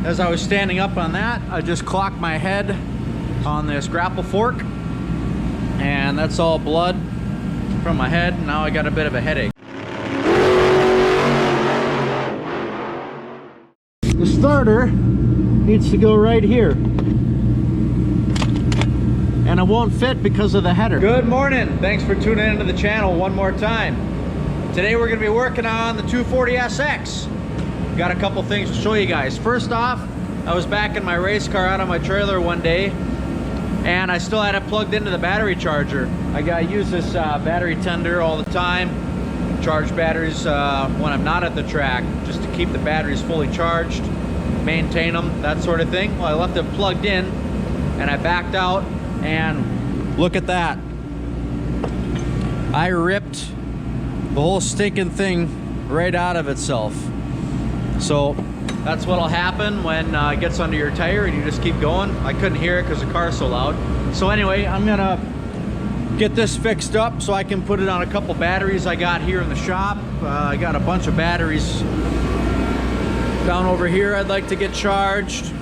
as I was standing up on that, I just clocked my head on this grapple fork, and that's all blood from my head. Now I got a bit of a headache. The starter needs to go right here, and it won't fit because of the header. Good morning. Thanks for tuning into the channel one more time. Today we're going to be working on the 240SX. Got a couple things to show you guys. First off, I was back in my race car out on my trailer one day, and I still had it plugged into the battery charger. I use this battery tender all the time, charge batteries when I'm not at the track, just to keep the batteries fully charged, maintain them, that sort of thing. Well, I left it plugged in, and I backed out, and look at that. I ripped the whole stinking thing right out of itself. So that's what'll happen when it gets under your tire and you just keep going. I couldn't hear it because the car's so loud. So anyway, I'm gonna get this fixed up so I can put it on a couple batteries I got here in the shop. I got a bunch of batteries down over here I'd like to get charged.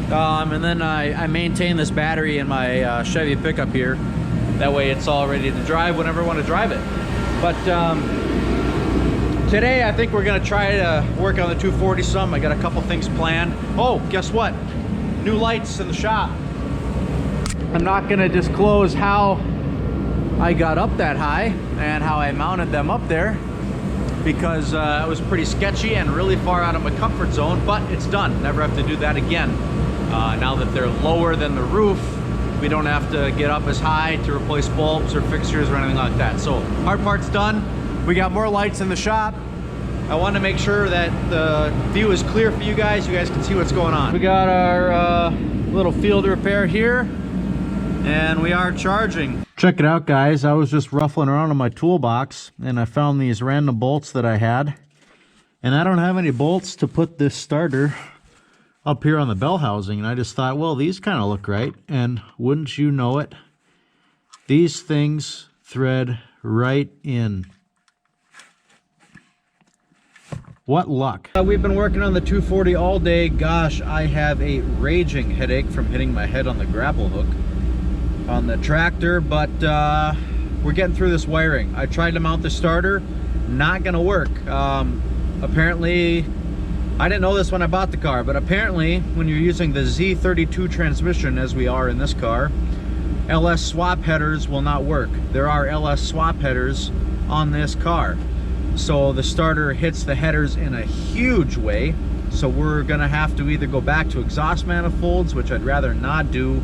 And then I maintain this battery in my Chevy pickup here. That way it's all ready to drive whenever I want to drive it. But today I think we're gonna try to work on the 240 some. I got a couple things planned. Oh, guess what? New lights in the shop. I'm not gonna disclose how I got up that high and how I mounted them up there, because it was pretty sketchy and really far out of my comfort zone, but it's done. Never have to do that again. Now that they're lower than the roof, we don't have to get up as high to replace bulbs or fixtures or anything like that. So hard part's done. We got more lights in the shop. I want to make sure that the view is clear for you guys. You guys can see what's going on. We got our little field repair here, and we are charging. Check it out, guys. I was just ruffling around in my toolbox, and I found these random bolts that I had. And I don't have any bolts to put this starter up here on the bell housing, and I just thought, well, these kind of look right. And wouldn't you know it, these things thread right in. What luck. We've been working on the 240 all day. Gosh, I have a raging headache from hitting my head on the grapple hook on the tractor, but we're getting through this wiring. I tried to mount the starter, not gonna work. Apparently, I didn't know this when I bought the car, but apparently when you're using the Z32 transmission, as we are in this car, LS swap headers will not work. There are LS swap headers on this car. So the starter hits the headers in a huge way. So we're gonna have to either go back to exhaust manifolds, which I'd rather not do,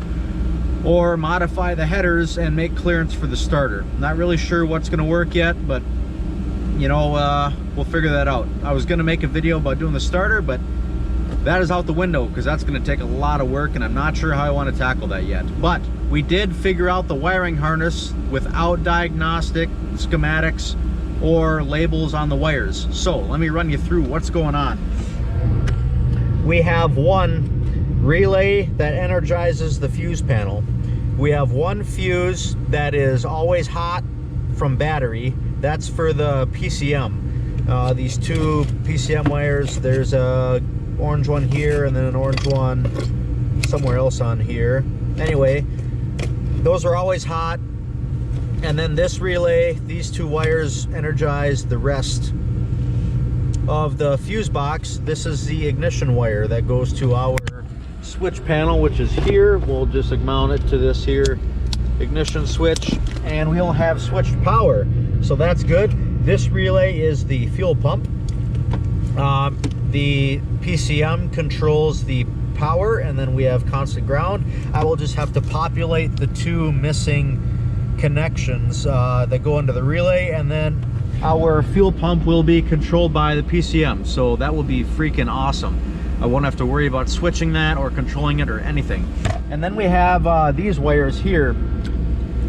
or modify the headers and make clearance for the starter. Not really sure what's gonna work yet, but you know, we'll figure that out. I was gonna make a video about doing the starter, but that is out the window because that's gonna take a lot of work, and I'm not sure how I want to tackle that yet. But we did figure out the wiring harness without diagnostic schematics or labels on the wires. So let me run you through what's going on. We have one relay that energizes the fuse panel. We have one fuse that is always hot from battery. That's for the PCM. These two PCM wires, there's a orange one here and then an orange one somewhere else on here. Anyway, those are always hot. And then this relay, these two wires energize the rest of the fuse box. This is the ignition wire that goes to our switch panel, which is here. We'll just mount it to this here ignition switch, and we'll have switched power. So that's good. This relay is the fuel pump. The PCM controls the power, and then we have constant ground. I will just have to populate the two missing connections that go into the relay, and then our fuel pump will be controlled by the PCM. So that will be freaking awesome. I won't have to worry about switching that or controlling it or anything. And then we have these wires here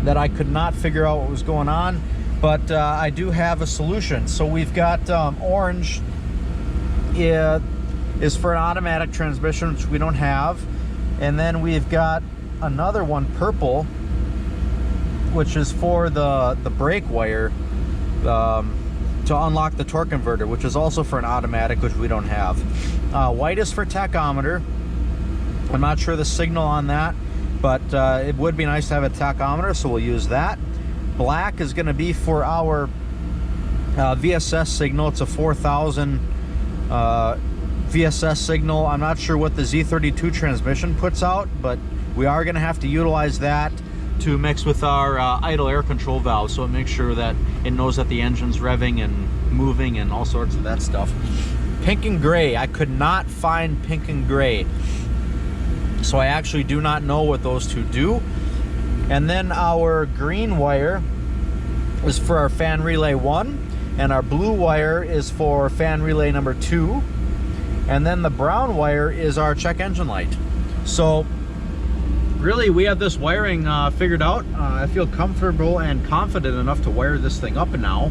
that I could not figure out what was going on, but I do have a solution. So we've got orange is for an automatic transmission, which we don't have, and then we've got another one, purple, which is for the brake wire. to unlock the torque converter, which is also for an automatic, which we don't have. White is for tachometer. I'm not sure the signal on that, but it would be nice to have a tachometer, so we'll use that. Black is going to be for our VSS signal. It's a 4000 VSS signal. I'm not sure what the Z32 transmission puts out, but we are going to have to utilize that to mix with our idle air control valve, so it makes sure that it knows that the engine's revving and moving and all sorts of that stuff. Pink and gray, I could not find pink and gray, so I actually do not know what those two do. And then our green wire is for our fan relay 1, and our blue wire is for fan relay number 2, and then the brown wire is our check engine light. So really, we have this wiring figured out. I feel comfortable and confident enough to wire this thing up now.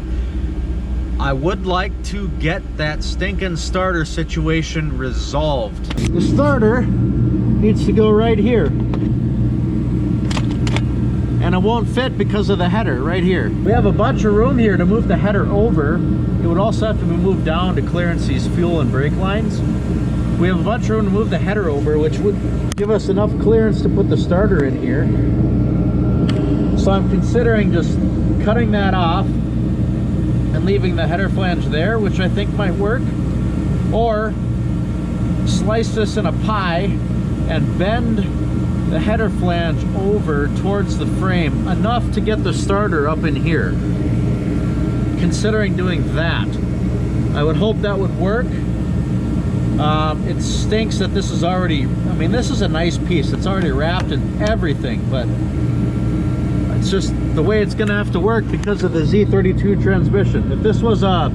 I would like to get that stinking starter situation resolved. The starter needs to go right here. And it won't fit because of the header right here. We have a bunch of room here to move the header over. It would also have to be moved down to clearance these fuel and brake lines. We have a bunch of room to move the header over, which would give us enough clearance to put the starter in here. So I'm considering just cutting that off and leaving the header flange there, which I think might work. Or slice this in a pie and bend the header flange over towards the frame enough to get the starter up in here. Considering doing that, I would hope that would work. It stinks that this is already, I mean, this is a nice piece. It's already wrapped and everything, but it's just the way it's gonna have to work because of the Z32 transmission. If this was a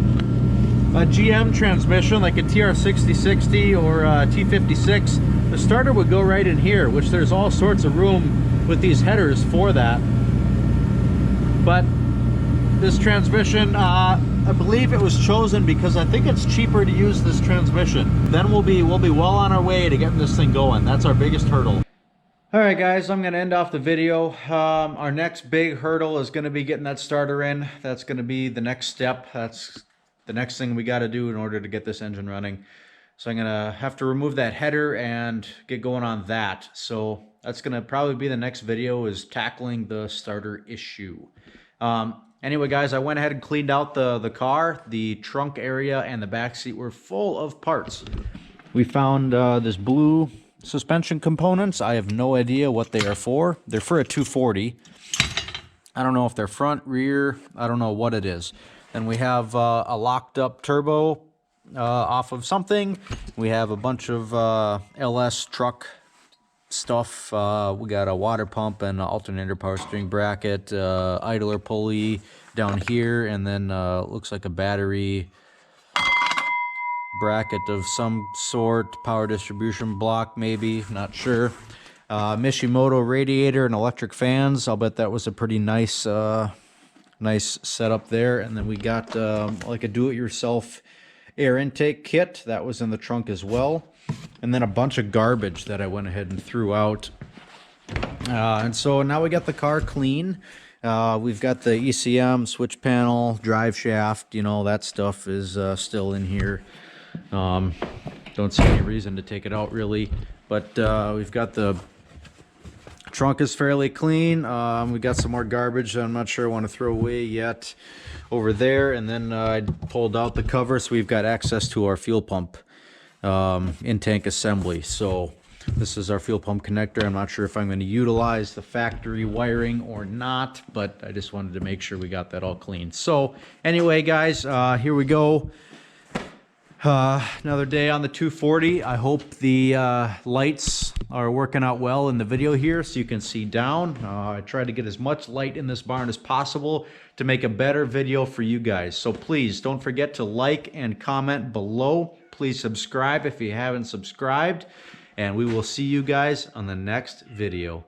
GM transmission, like a TR6060 or a T56, the starter would go right in here, which there's all sorts of room with these headers for that. But this transmission, I believe it was chosen because I think it's cheaper to use this transmission. Then we'll be well on our way to getting this thing going. That's our biggest hurdle. All right, guys, I'm going to end off the video. Our next big hurdle is going to be getting that starter in. That's going to be the next step. That's the next thing we got to do in order to get this engine running. So I'm going to have to remove that header and get going on that. So that's going to probably be the next video, is tackling the starter issue. Anyway, guys, I went ahead and cleaned out the car. The trunk area and the back seat were full of parts. We found this blue suspension components. I have no idea what they are for. They're for a 240. I don't know if they're front, rear. I don't know what it is. Then we have a locked up turbo off of something. We have a bunch of LS truck stuff. We got a water pump and an alternator power steering bracket, idler pulley down here, and then looks like a battery bracket of some sort, power distribution block maybe, not sure. Mishimoto radiator and electric fans. I'll bet that was a pretty nice nice setup there. And then we got like a do-it-yourself air intake kit that was in the trunk as well. And then a bunch of garbage that I went ahead and threw out. And so now we got the car clean. We've got the ECM, switch panel, drive shaft, you know, that stuff is still in here. Don't see any reason to take it out really. But we've got the trunk is fairly clean. We got some more garbage that I'm not sure I want to throw away yet over there. And then I pulled out the cover, so we've got access to our fuel pump in-tank assembly. So this is our fuel pump connector. I'm not sure if I'm going to utilize the factory wiring or not, but I just wanted to make sure we got that all clean. So anyway, guys, here we go. Another day on the 240. I hope the lights are working out well in the video here so you can see down. I tried to get as much light in this barn as possible to make a better video for you guys. So please don't forget to like and comment below. Please subscribe if you haven't subscribed. And we will see you guys on the next video.